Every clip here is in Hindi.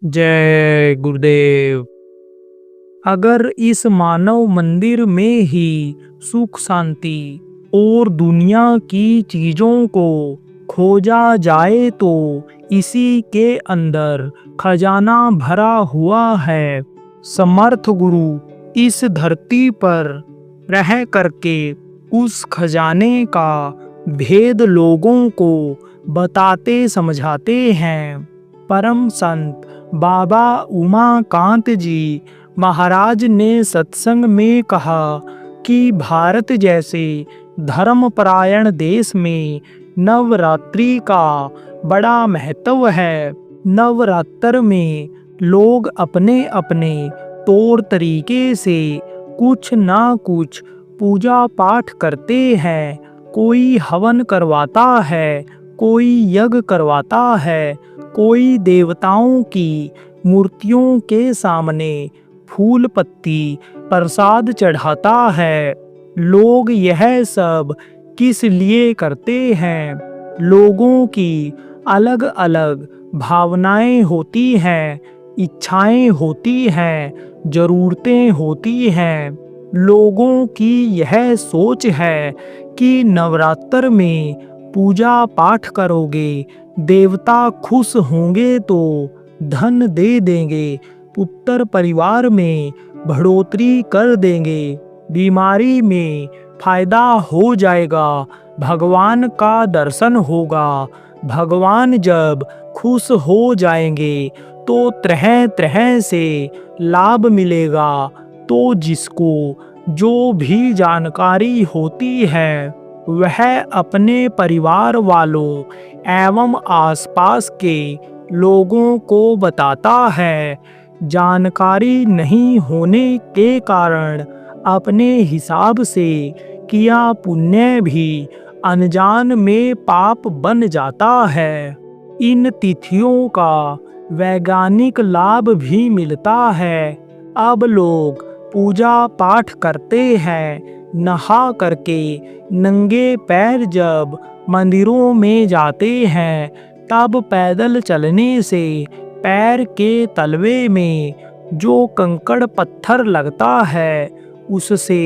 जय गुरुदेव। अगर इस मानव मंदिर में ही सुख शांति और दुनिया की चीजों को खोजा जाए तो इसी के अंदर खजाना भरा हुआ है। समर्थ गुरु इस धरती पर रह करके उस खजाने का भेद लोगों को बताते समझाते हैं। परम संत बाबा उमाकांत जी महाराज ने सत्संग में कहा कि भारत जैसे धर्मपरायण देश में नवरात्रि का बड़ा महत्व है। नवरात्र में लोग अपने अपने तौर तरीके से कुछ ना कुछ पूजा पाठ करते हैं। कोई हवन करवाता है, कोई यज्ञ करवाता है, कोई देवताओं की मूर्तियों के सामने फूल पत्ती प्रसाद चढ़ाता है। लोग यह सब किस लिए करते हैं? लोगों की अलग अलग भावनाएं होती हैं, इच्छाएं होती हैं, जरूरतें होती हैं। लोगों की यह सोच है कि नवरात्र में पूजा पाठ करोगे, देवता खुश होंगे तो धन दे देंगे, पुत्र परिवार में बढ़ोतरी कर देंगे, बीमारी में फायदा हो जाएगा, भगवान का दर्शन होगा। भगवान जब खुश हो जाएंगे तो तरह तरह से लाभ मिलेगा। तो जिसको जो भी जानकारी होती है वह अपने परिवार वालों एवं आसपास के लोगों को बताता है। जानकारी नहीं होने के कारण अपने हिसाब से किया पुण्य भी अनजान में पाप बन जाता है। इन तिथियों का वैज्ञानिक लाभ भी मिलता है। अब लोग पूजा पाठ करते हैं। नहा करके नंगे पैर जब मंदिरों में जाते हैं तब पैदल चलने से पैर के तलवे में जो कंकड़ पत्थर लगता है उससे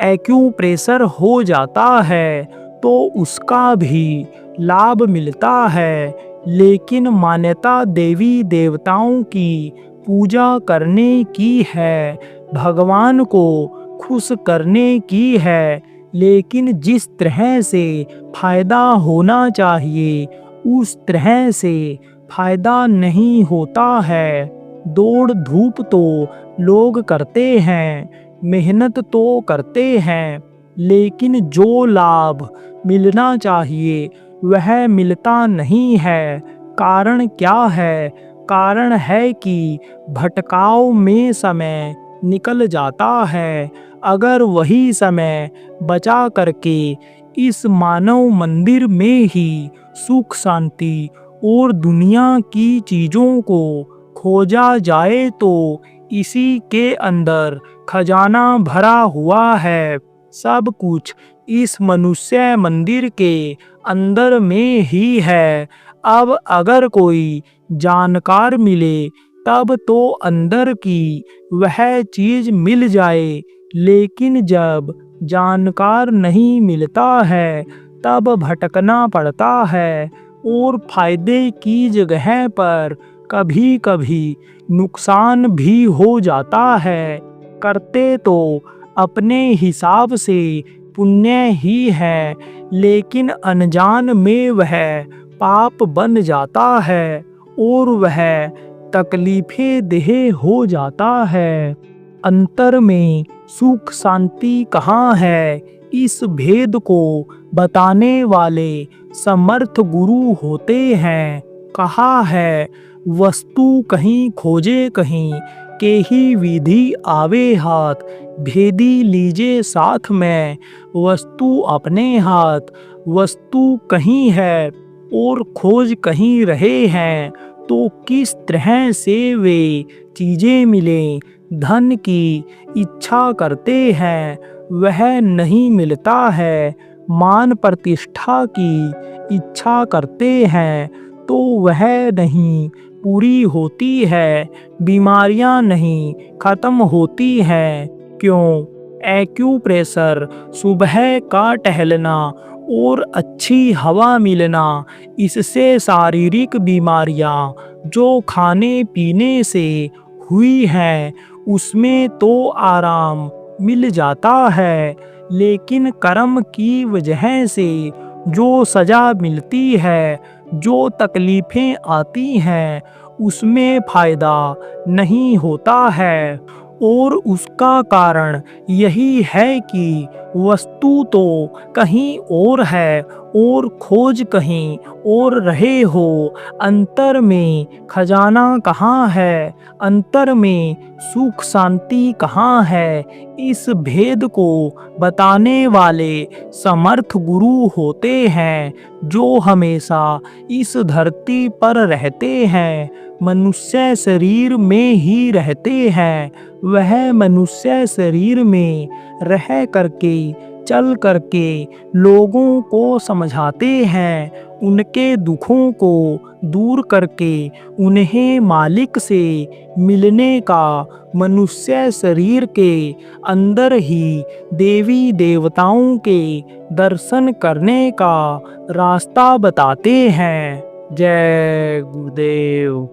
एक्यूप्रेशर हो जाता है तो उसका भी लाभ मिलता है। लेकिन मान्यता देवी देवताओं की पूजा करने की है, भगवान को खुश करने की है। लेकिन जिस तरह से फायदा होना चाहिए उस तरह से फायदा नहीं होता है। दौड़ धूप तो लोग करते हैं, मेहनत तो करते हैं, लेकिन जो लाभ मिलना चाहिए वह मिलता नहीं है। कारण क्या है? कारण है कि भटकाव में समय निकल जाता है। अगर वही समय बचा करके इस मानव मंदिर में ही सुख शांति और दुनिया की चीजों को खोजा जाए तो इसी के अंदर खजाना भरा हुआ है। सब कुछ इस मनुष्य मंदिर के अंदर में ही है। अब अगर कोई जानकार मिले तब तो अंदर की वह चीज मिल जाए, लेकिन जब जानकार नहीं मिलता है तब भटकना पड़ता है और फायदे की जगह पर कभी कभी नुकसान भी हो जाता है। करते तो अपने हिसाब से पुण्य ही है, लेकिन अनजान में वह पाप बन जाता है और वह तकलीफें देह हो जाता है। अंतर में सुख शांति कहाँ है? इस भेद को बताने वाले समर्थ गुरु होते हैं। कहा है वस्तु कहीं खोजे कहीं के ही विधि आवे हाथ, भेदी लीजे साथ में वस्तु अपने हाथ। वस्तु कहीं है और खोज कहीं रहे हैं तो किस तरह से वे चीजें मिलें? धन की इच्छा करते हैं वह नहीं मिलता है। मान प्रतिष्ठा की इच्छा करते हैं तो वह नहीं पूरी होती है, बीमारियां नहीं खत्म होती हैं। क्यों? एक्यूप्रेशर, सुबह का टहलना और अच्छी हवा मिलना, इससे शारीरिक बीमारियां जो खाने पीने से हुई हैं उसमें तो आराम मिल जाता है, लेकिन कर्म की वजह से जो सजा मिलती है, जो तकलीफें आती हैं, उसमें फायदा नहीं होता है। और उसका कारण यही है कि वस्तु तो कहीं और है और खोज कहीं और रहे हो। अंतर में खजाना कहाँ है, अंतर में सुख शांति कहाँ है, इस भेद को बताने वाले समर्थ गुरु होते हैं, जो हमेशा इस धरती पर रहते हैं, मनुष्य शरीर में ही रहते हैं। वह मनुष्य शरीर में रह करके, चल करके लोगों को समझाते हैं, उनके दुखों को दूर करके उन्हें मालिक से मिलने का मनुष्य शरीर के अंदर ही देवी देवताओं के दर्शन करने का रास्ता बताते हैं। जय गुरुदेव।